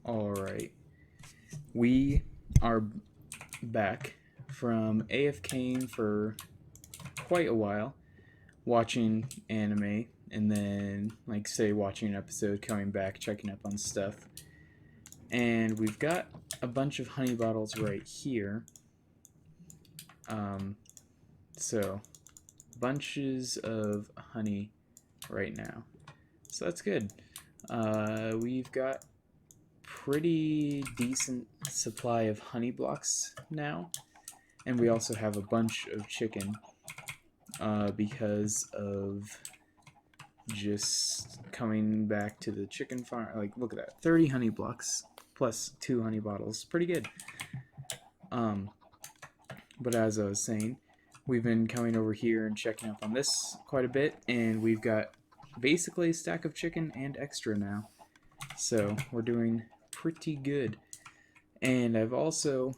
Alright, we are back from AFKing for quite a while, watching anime, and then, like, say, watching an episode, coming back, checking up on stuff. And we've got a bunch of honey bottles right here. So, bunches of honey right now. So that's good. We've got pretty decent supply of honey blocks now, and we also have a bunch of chicken because of just coming back to the chicken farm. Like, look at that, 30 honey blocks plus 2 honey bottles, pretty good. But as I was saying, we've been coming over here and checking up on this quite a bit, and we've got basically a stack of chicken and extra now, so we're doing pretty good. And I've also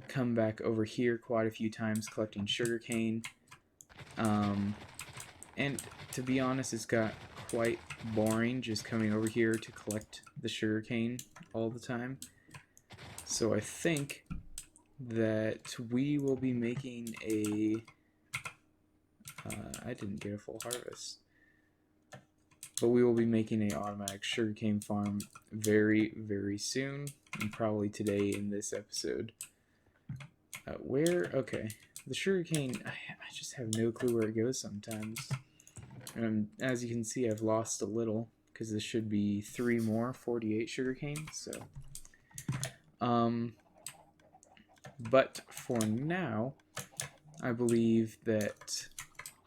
come back over here quite a few times collecting sugarcane, and to be honest, it's got quite boring just coming over here to collect the sugarcane all the time. So I think that we will be making a I didn't get a full harvest, but we will be making an automatic sugarcane farm very, very soon, and probably today in this episode. Okay, the sugarcane, I just have no clue where it goes sometimes. And as you can see, I've lost a little, because this should be 3 more, 48 sugarcane, so. But for now, I believe that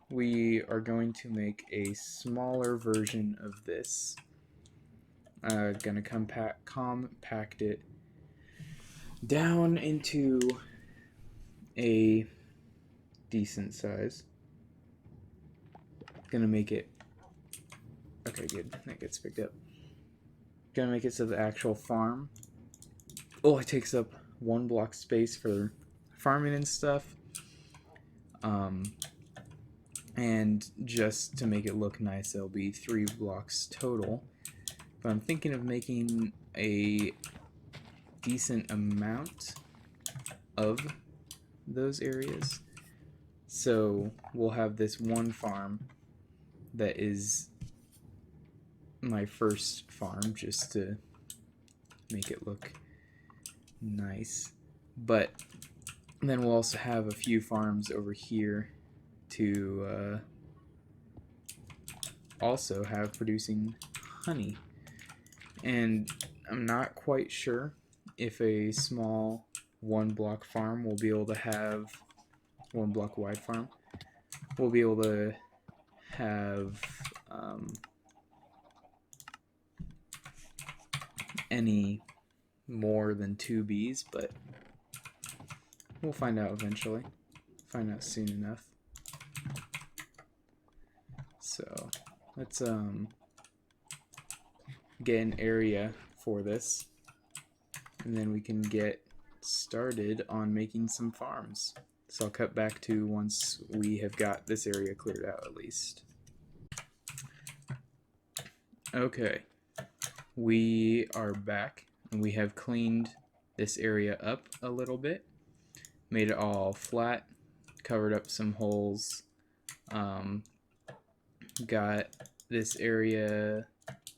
we are going to make a smaller version of this. Gonna compact it down into a decent size. Gonna make it, okay, good, that gets picked up. Gonna make it so the actual farm, it takes up 1 block space for farming and stuff. And just to make it look nice, there'll be 3 blocks total. But I'm thinking of making a decent amount of those areas. So we'll have this one farm that is my first farm, just to make it look nice. But then we'll also have a few farms over here to also have producing honey. And I'm not quite sure if a small 1 block farm will be able to have 1 block wide farm will be able to have any more than 2 bees, but we'll find out eventually. Find out soon enough. So let's get an area for this, and then we can get started on making some farms. So I'll cut back to once we have got this area cleared out at least. Okay, we are back, and we have cleaned this area up a little bit, made it all flat, covered up some holes, got this area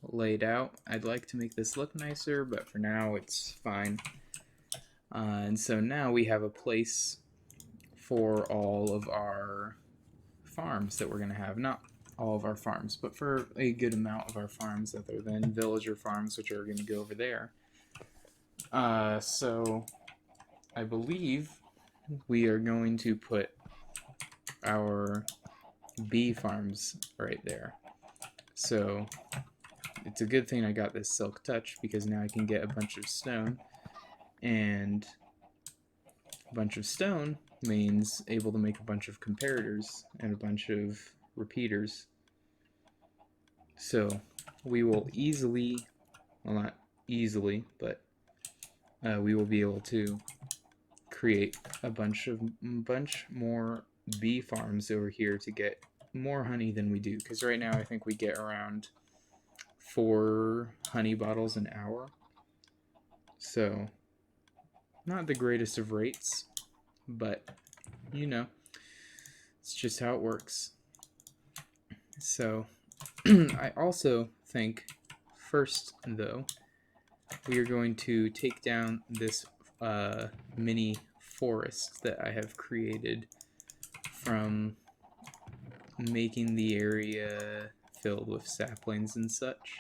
laid out. I'd like to make this look nicer, but for now it's fine. And so now we have a place for all of our farms that we're going to have. Not all of our farms, but for a good amount of our farms, other than villager farms, which are going to go over there. So I believe we are going to put our bee farms right there. So it's a good thing I got this silk touch, because now I can get a bunch of stone, and a bunch of stone means able to make a bunch of comparators and a bunch of repeaters. So we will easily, well, not easily, but we will be able to create a bunch more bee farms over here to get more honey than we do, because right now I think we get around 4 honey bottles an hour. So, not the greatest of rates, but, you know, it's just how it works. So, I also think, first, though, we are going to take down this mini forest that I have created from making the area filled with saplings and such.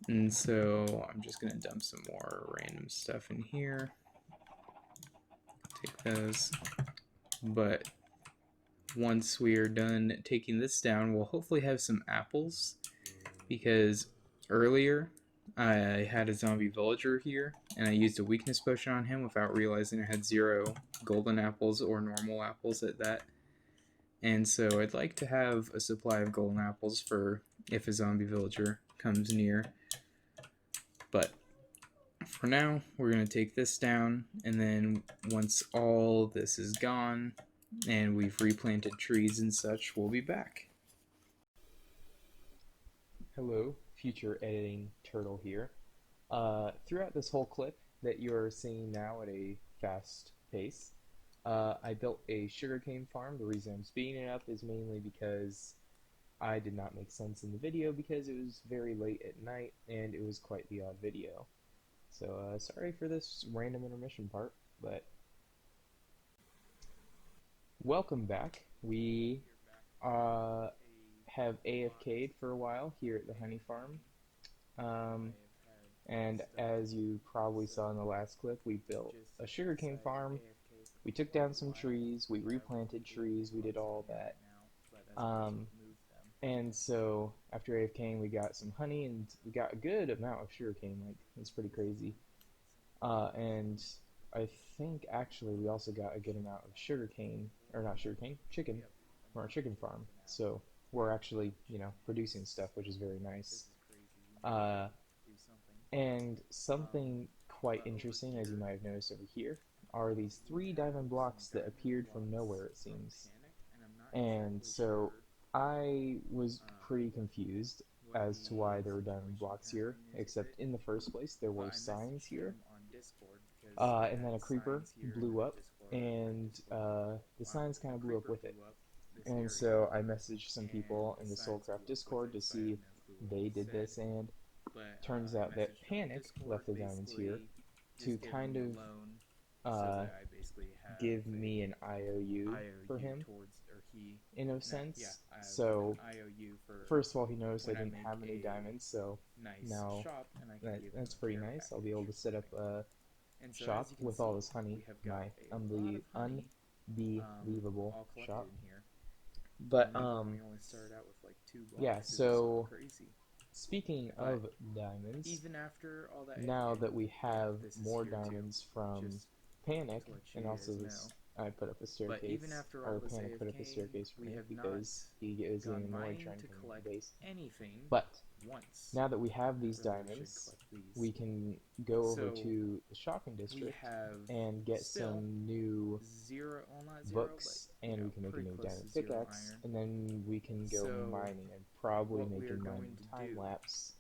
And so I'm just going to dump some more random stuff in here. Take those. But once we are done taking this down, we'll hopefully have some apples, because earlier I had a zombie villager here and I used a weakness potion on him without realizing I had 0 golden apples or normal apples at that. And so I'd like to have a supply of golden apples for if a zombie villager comes near. But for now, we're going to take this down, and then once all this is gone and we've replanted trees and such, we'll be back. Hello, future editing turtle here. Throughout this whole clip that you're seeing now at a fast pace, I built a sugarcane farm. The reason I'm speeding it up is mainly because I did not make sense in the video because it was very late at night and it was quite the odd video. So sorry for this random intermission part, but welcome back. We have AFK'd for a while here at the honey farm. And as you probably saw in the last clip, we built a sugarcane farm. We took down some trees, we replanted trees, we did all that. And so after AFKing, we got some honey and we got a good amount of sugarcane. Like, it's pretty crazy. And I think actually we also got a good amount of sugarcane, or not sugarcane, chicken, from our chicken farm. So we're actually, you know, producing stuff, which is very nice. And something quite interesting, as you might have noticed over here, are these 3 diamond blocks that appeared from nowhere, it seems. And so I was pretty confused as to why there were diamond blocks here, except in the first place there were signs here. And then a creeper blew up, and the signs kind of blew up with it. And so I messaged some people in the SoulCraft Discord to see if they did this, and turns out that Panic left the diamonds here to kind of give me an IOU for him, in a sense. So first of all, he noticed I didn't have any diamonds, so now that's pretty nice. I'll be able to set up a shop with all this honey, my unbelievable shop. But yeah, so speaking of diamonds, now that we have more diamonds from Panic, and also this, I put up a staircase, or Panic put up a staircase for me because he is getting annoyed trying to come to the base. But now that we have these diamonds, we can go over to the shopping district and get some new books, and we can make a new diamond pickaxe, and then we can go mining and probably make a mining time lapse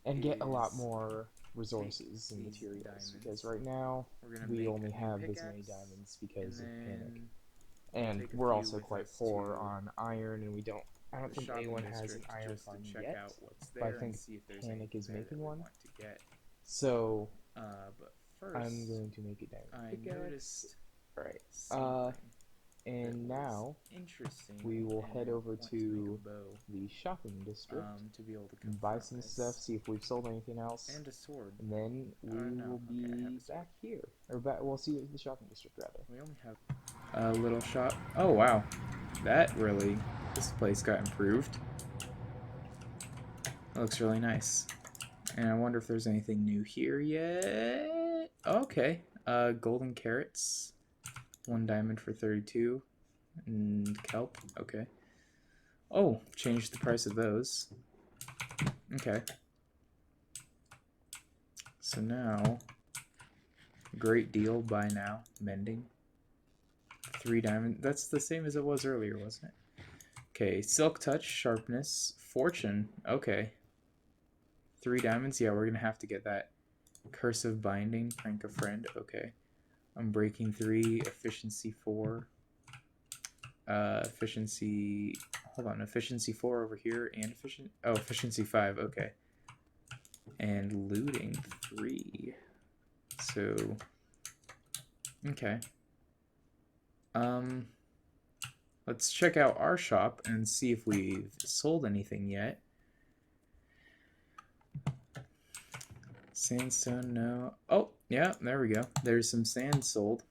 and get a lot more resources and materials, because right now we only have this many diamonds because of Panic, and we're also quite poor on iron, and I don't think anyone has an iron farm yet, but I think Panic is making one. So I'm going to make a diamond pickaxe. Alright, and now we will head over to the shopping district and buy some stuff, see if we've sold anything else, and then we will be back here, or we'll see you at the shopping district rather. We only have a little shop. Oh wow, this place got improved. It looks really nice, and I wonder if there's anything new here yet. Okay, golden carrots. 1 diamond for 32, and kelp, okay. Oh, changed the price of those. Okay. So now, great deal, buy now, mending. 3 diamond, that's the same as it was earlier, wasn't it? Okay, silk touch, sharpness, fortune, okay. 3 diamonds, yeah, we're gonna have to get that. Cursive binding, prank a friend. Okay. Unbreaking 3, efficiency 4. Efficiency. Hold on, efficiency 4 over here, and efficiency 5. Okay. And looting 3. So. Okay. Let's check out our shop and see if we've sold anything yet. Sandstone, no. Oh, yeah, there we go. There's some sand sold.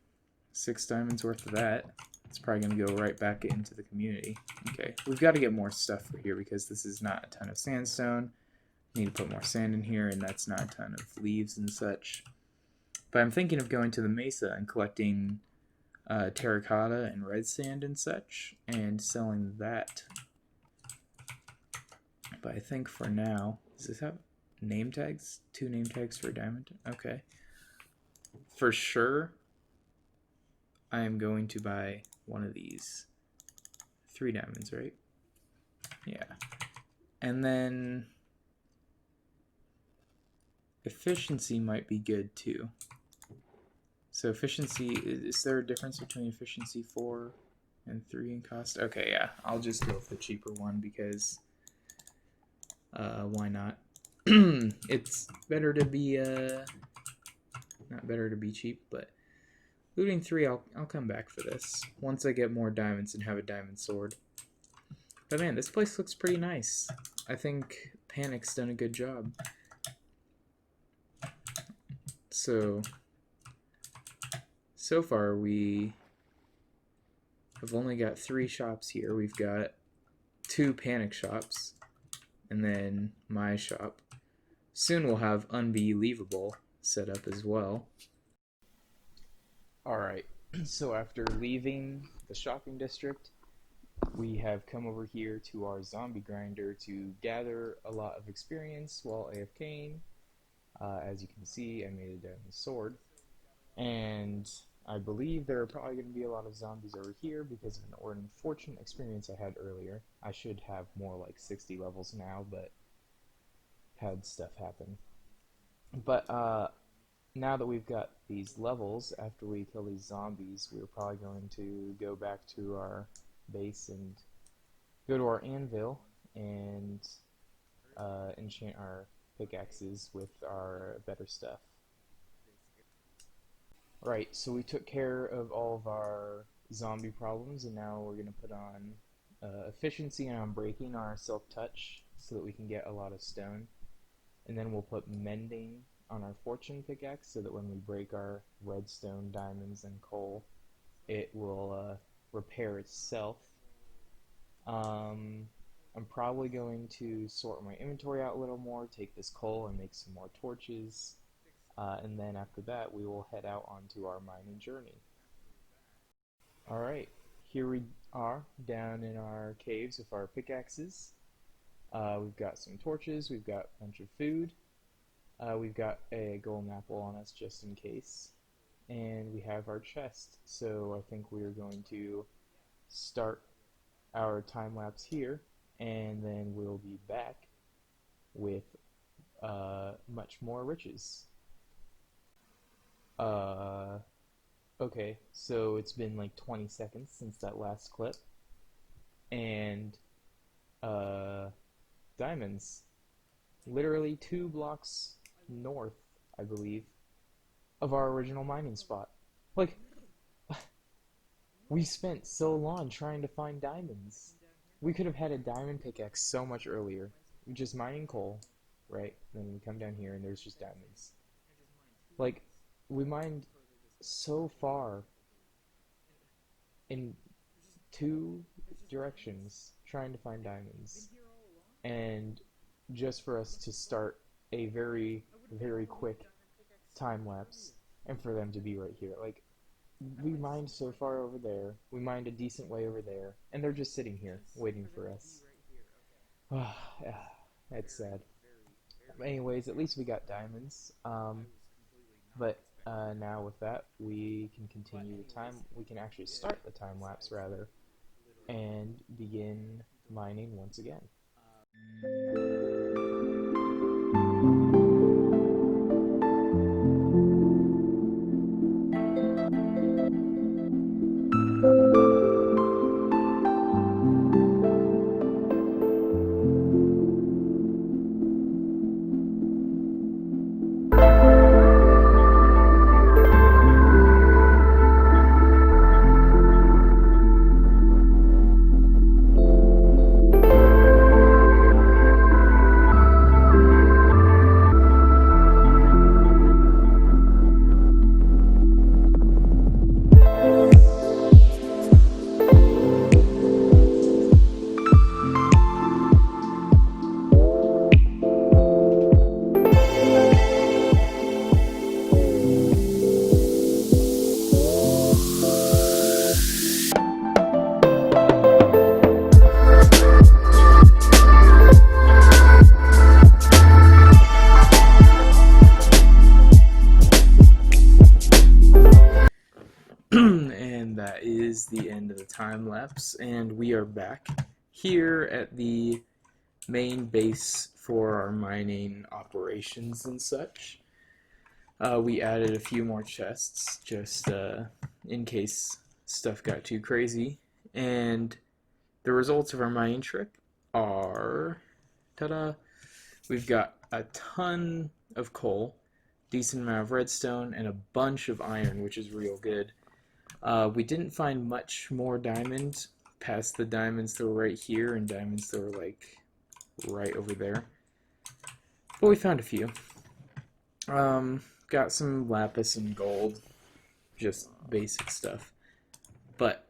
6 diamonds worth of that. It's probably going to go right back into the community. Okay, we've got to get more stuff for here because this is not a ton of sandstone. Need to put more sand in here, and that's not a ton of leaves and such. But I'm thinking of going to the mesa and collecting terracotta and red sand and such, and selling that. But I think for now, does this have name tags? 2 name tags for a diamond? Okay. For sure, I am going to buy one of these. 3 diamonds, right? Yeah. And then efficiency might be good too. So efficiency, is there a difference between efficiency 4 and 3 in cost? Okay, yeah, I'll just go with the cheaper one because why not? It's better to be not better to be cheap, but looting 3, I'll come back for this once I get more diamonds and have a diamond sword. But man, this place looks pretty nice. I think Panic's done a good job. So far we have only got 3 shops here. We've got 2 Panic shops, and then my shop. Soon we'll have Unbelievable set up as well. Alright, so after leaving the shopping district, we have come over here to our zombie grinder to gather a lot of experience while AFKing. As you can see, I made a diamond sword. And I believe there are probably going to be a lot of zombies over here because of an unfortunate experience I had earlier. I should have more like 60 levels now, but had stuff happen. But now that we've got these levels, after we kill these zombies, we're probably going to go back to our base and go to our anvil and enchant our pickaxes with our better stuff. Right, so we took care of all of our zombie problems, and now we're going to put on efficiency and unbreaking on our self-touch so that we can get a lot of stone. And then we'll put mending on our fortune pickaxe so that when we break our redstone, diamonds, and coal, it will repair itself. I'm probably going to sort my inventory out a little more, take this coal and make some more torches. And then after that, we will head out onto our mining journey. Alright, here we are down in our caves with our pickaxes. We've got some torches, we've got a bunch of food, we've got a golden apple on us just in case, and we have our chest. So I think we're going to start our time lapse here, and then we'll be back with much more riches. Okay, so it's been like 20 seconds since that last clip, and diamonds, literally 2 blocks north, I believe, of our original mining spot. Like, we spent so long trying to find diamonds. We could have had a diamond pickaxe so much earlier. We're just mining coal, right? Then we come down here and there's just diamonds. Like, we mined so far in 2 directions trying to find diamonds, and just for us to start a very, very quick time lapse and for them to be right here. Like, we mined so far over there, we mined a decent way over there, and they're just sitting here waiting for us. That's sad. Anyways, at least we got diamonds. But now with that, we can continue the time. We can actually start the time lapse rather, and begin mining once again. is the end of the time lapse, and we are back here at the main base for our mining operations and such. We added a few more chests just in case stuff got too crazy, and the results of our mining trip are, ta-da, we've got a ton of coal, decent amount of redstone, and a bunch of iron, which is real good. We didn't find much more diamonds past the diamonds that were right here and diamonds that were like right over there, but we found a few. Got some lapis and gold, just basic stuff. But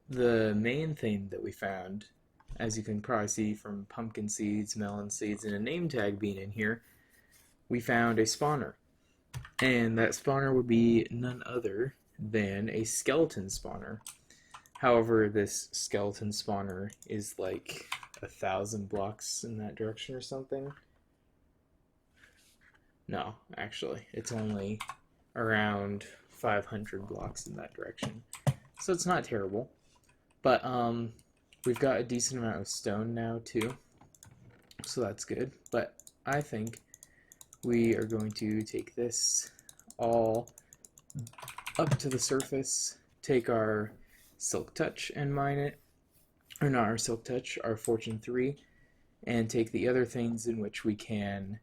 the main thing that we found, as you can probably see from pumpkin seeds, melon seeds, and a name tag being in here, we found a spawner. And that spawner would be none other than a skeleton spawner. However, this skeleton spawner is like 1,000 blocks in that direction or something. No, actually, it's only around 500 blocks in that direction. So it's not terrible. But we've got a decent amount of stone now too. So that's good. But I think we are going to take this all up to the surface, take our Silk Touch and mine it, or not our Silk Touch, our Fortune 3, and take the other things in which we can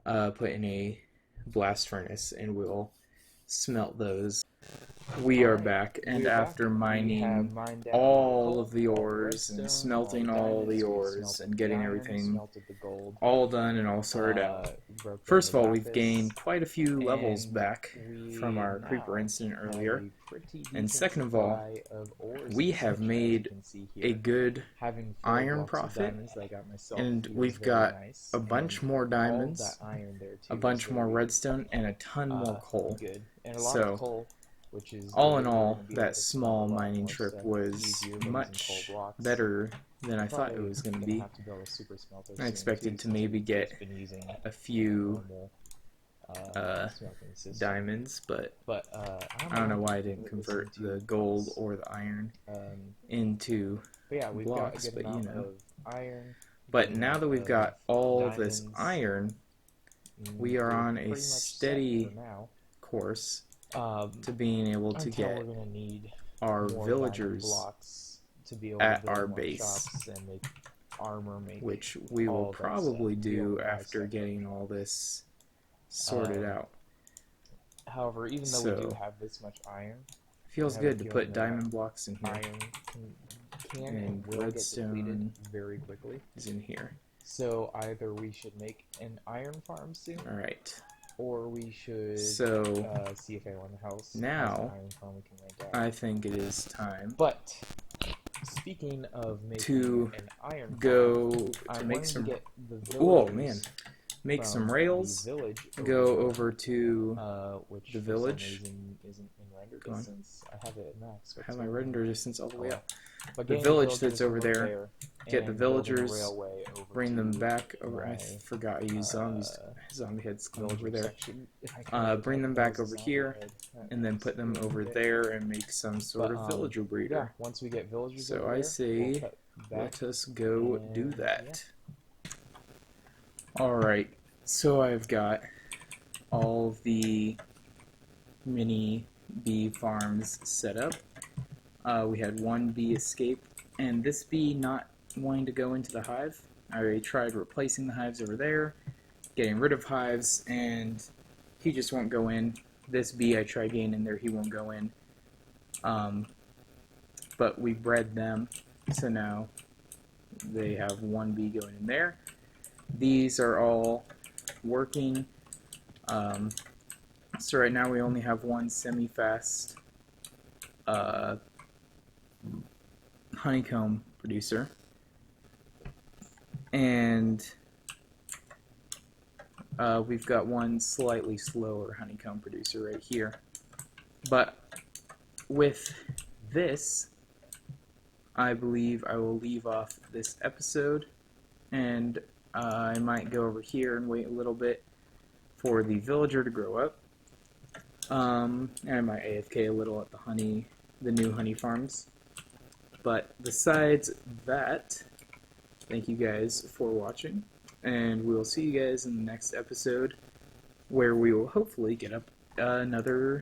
put in a blast furnace, and we'll smelt those. We are back, and after mining all of the ores and smelting all the ores and getting everything all done and all sorted out, first of all, we've gained quite a few levels back from our creeper incident earlier, and second of all, we have made a good iron profit, and we've got a bunch more diamonds, a bunch more redstone, and a ton more coal. So all in all, that small mining trip was much better than I thought it was going to be. I expected to maybe get a few diamonds, but I don't know why I didn't convert the gold or the iron into blocks, but you know. But now that we've got all this iron, we are on a steady course to being able to get our villagers at our base, which we will probably do after getting all this sorted out. However, even though we do have this much iron, feels good to put diamond blocks in here. Iron can and will get depleted very quickly. Is in here. So either we should make an iron farm soon. All right. Or we should see if anyone else now, has an iron farm we can lay down. I think it is time. But speaking of making to an iron go farm, to make some. Oh man, make some rails. Go over to which the village. Isn't in render distance. I have it at max. I have my render distance all the way up. But the village that's over there. Get the villagers, bring them back over. I forgot I used zombies. Zombie heads over there. Bring them back over here, and then put them over there and make some sort of villager breeder. Yeah, once we get villagers so I say, let us go do that. Alright, so I've got all the mini bee farms set up. We had one bee escape, and this bee not wanting to go into the hive. I already tried replacing the hives over there, getting rid of hives, and he just won't go in. This bee I tried getting in there, he won't go in. But we bred them, so now they have one bee going in there. These are all working. So right now we only have one semi-fast honeycomb producer, and we've got one slightly slower honeycomb producer right here. But with this, I believe I will leave off this episode, and I might go over here and wait a little bit for the villager to grow up. And I might AFK a little at the new honey farms. But besides that, thank you guys for watching, and we will see you guys in the next episode, where we will hopefully get up another